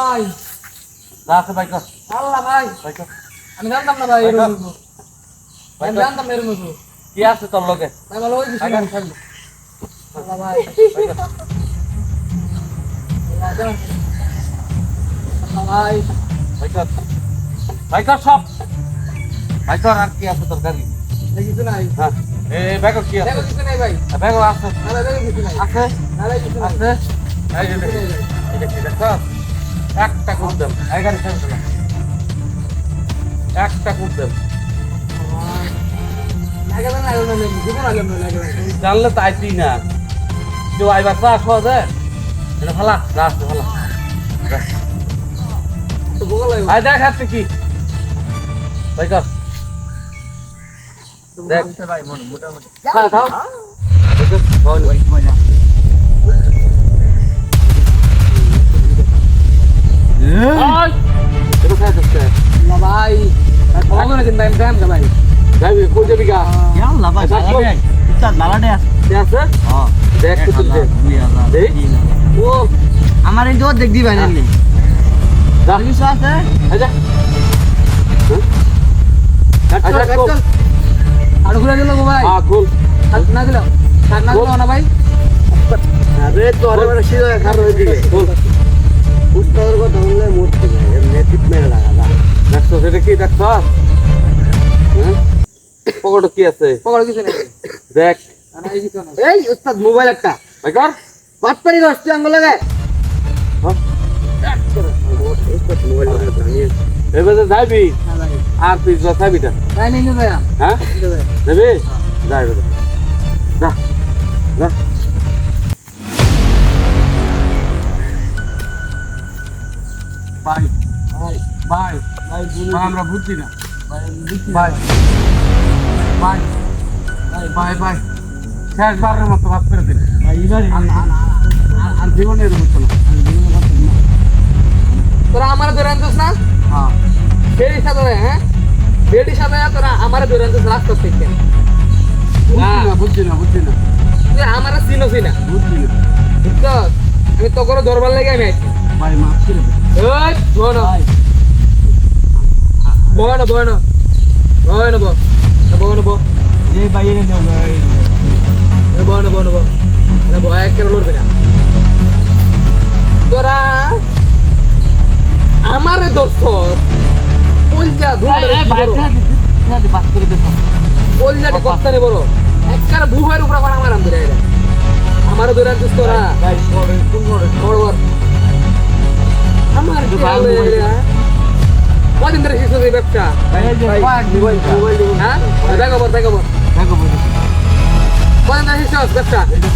ভাই রাখে ভাই কর আল্লাহ ভাই ভাই কর আমি জানতাম না ভাই এরকম হইবো। ভাই আমি কর। জানতাম না এরকম হইবো। কি আছে তোর লগে ভাই ভালো হয়েছে ভাই শুনে কর। আমি আল্লাহ ভাই ভাই কর। আল্লাহ জান। আল্লাহ ভাই ভাই কর ভাই কর সব ভাই কর আর কি আছে তোর গাড়ি এই কিছু নাই হ্যাঁ এই ব্যাগ কি আছে দেখো কিছু নাই ভাই ব্যাগ আছে না ভাই দেখো কিছু নাই আছে না ভাই কিছু নাই আছে এই যে দেখি এটা কি দেখছ একটা কুট দেব এই গাড়ি সাইড দিলাম একটা কুট দেব লাগে না লাগে না জীবন আগে না লাগে জানলে তো আইতি না কেউ আইবার তো আসো যে এটা ভালা রাস ভালা তো বগল লাগে আই দেখ হাতে কি ভাই কর দেখ ভাই মনে মোটামুটি খাও খাও ওই মজা ওই এটা খাই দস্তে না ভাই ভাই কখন দিন ভাই টাইম কা ভাই যাবি কোন যাবি গা ইয়াল্লা ভাই বালাডে উস্তাদ বালাডে আছে কে আছে হ্যাঁ দেখ তো দে 2000 দেই ও আমার এই দোর দেখ দিবা নানি যা কিছু আছে আচ্ছা আচ্ছা কাট কর আর ঘুরে গেল গো ভাই খুল কাট না দিল না ভাই আরে তোর বড় শিরো খার হয়ে দিবে খুল উস্তাদের কথা বললে মরতে যায় নেতিক মেরে লাগা দেখছো সেটা কি দেখছো হ্যাঁ পকেটে কি আছে পকড় কিছু নাই দেখ আর এই কিছু নাই এই উস্তাদ মোবাইল একটা ভাই কর বাটপাড়ি দশটি আঙ্গুল লাগে উস্তাদ মোবাইল ভাঙিয়ে এবারে যাবি না ভাই আর তুই যাবিটা ভাই নেই না ভাই হ্যাঁ যাবি যাই বেটা যা যা ভাই ভাই ভাই ভাই আমরা বুঝছি না ভাই ভাই ভাই ভাই শেষবারের মতো ভাত করে দিন ভাই এবারে আর জীবনে এরকম হতো না তোরা আমারে ধরে আনছিস না হ্যাঁ বেড়ি সাথে হ্যাঁ বেড়ি সাথে তোরা আমারে ধরে আনছিস রাস্তা থেকে বুঝছি না তুই আমারে চিনছি না বুঝছ আমি তো করে ধরবার লাগে আমি আইছি ভাই মাফ করে দে ওই বনো বনো বনো বনো বনো বনো এই বাইরে নেও ভাই বনো বনো বনো ভয় কেন লড়বে না তোরা আমারে দর্শক পলজা ধরে বাস করে দে পলজাটি কষ্ট নেই বড় একবার বুহের উপর আবার আমার ধরে আইরা আমারে ধরে আনছিস তোরা ভাই কোন বড় বড় বড় আমার কদিন ধরে শেষ হয়েছে এই ব্যবসা মোবাইল হ্যাঁ দেখো দেখো বলি কদিন ধরে শেষ হচ্ছে ব্যবসা এটা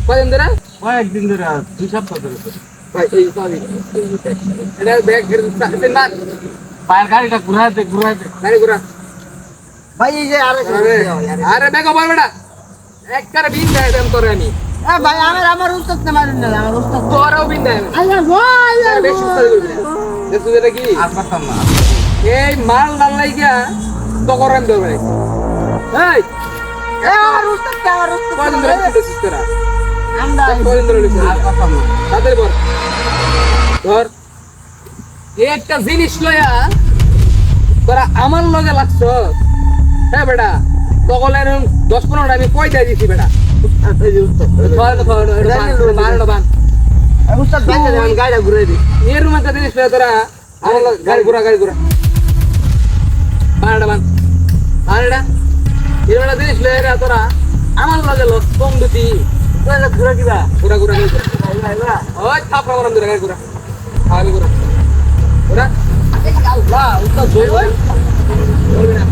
কদিন ধরে কয়েকদিন ধরে 2 সপ্তাহ ধরে ভাই এই সরি এটা ব্যাগ গেছে না পায়ের গাড়িটা ঘুরাই দে গাড়ি ঘোরা ভাই এই যে আরে আরে ব্যাগ বল বেটা একবারে বিন দেয় দেম তোরে আমি ভাই আমার উস্তাদ না মারুন না আমার উস্তাদ তোরাও বিন দেয় আল্লাহ ভাই বেশ সুস্থ করবি না দেখছো এটা কি আর পারতাম না এই মাল ডাল লাইগা তো করেন ধরবে এই আমার উস্তাদ কদিন ধরে দিতেছিস তোরা আমরা কদিন ধরে লিখছিস আর পারতাম না তাদের বল ধর এই একটা জিনিস লয়া তোরা আমার লগে লাগছ হ্যাঁ বেটা তখন 10-15 আমি কয়টা দিছি বেটা উস্তাদ ভাই আমি গাড়িটা ঘুরে দিই এর রুম একটা জিনিস লয়া তোরা আমার লগে গাড়ি ঘোরা বানাটা বান বানাটা এর একটা জিনিস লয়া তোরা আমার লগে লস কম দিতি ঘুরে দিবা ঘোরা ওই থাপড়া মারাম ধরে গাড়ি ঘোরা আমি ঘোরা আল্লাহ উস্তাদ ধরবে বলবি না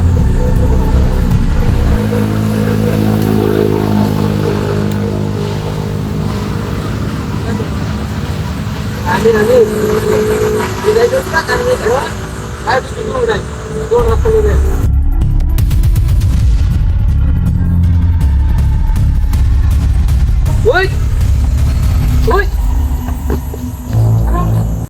আমি এটাই তো আমি আর কিছু নাই তোর রাস্তা নেই ওই ওই